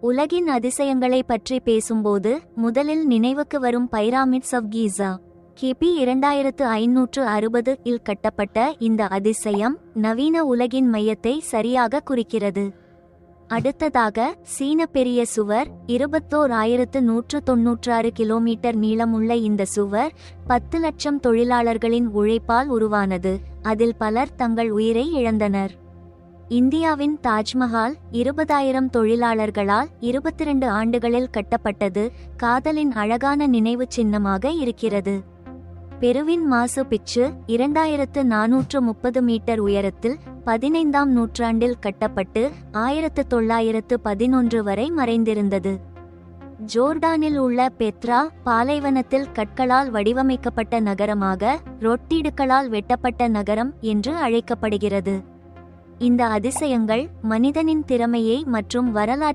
உலகின் அதிசயங்களை பற்றி பேசும்போது முதலில் நினைவுக்கு வரும் பைராமிட்ஸ் ஆஃப் கீசா. கிபி 2560 இல் கட்டப்பட்ட இந்த அதிசயம் நவீன உலகின் மையத்தை சரியாக குறிக்கிறது. அடுத்ததாக சீன பெரிய சுவர். 21,196 கிலோமீட்டர் நீளமுள்ள இந்த சுவர் 10 லட்சம் தொழிலாளர்களின் உழைப்பால் உருவானது. அதில் பலர் தங்கள் உயிரை இழந்தனர். இந்தியாவின் தாஜ்மஹால் 20,000 தொழிலாளர்களால் 22 ஆண்டுகளில் கட்டப்பட்டது. காதலின் அழகான நினைவு சின்னமாக இருக்கிறது. பெருவின் மாசு பிச்சு 2430 மீட்டர் உயரத்தில் 15ஆம் நூற்றாண்டில் கட்டப்பட்டு 1911 வரை மறைந்திருந்தது. ஜோர்டானில் உள்ள பெத்ரா பாலைவனத்தில் கற்களால் வடிவமைக்கப்பட்ட நகரமாக ரொட்டிடுக்களால் வெட்டப்பட்ட நகரம் என்று அழைக்கப்படுகிறது. இந்த அதிசயங்கள் மனிதனின் திறமையை மற்றும் வரலாற்று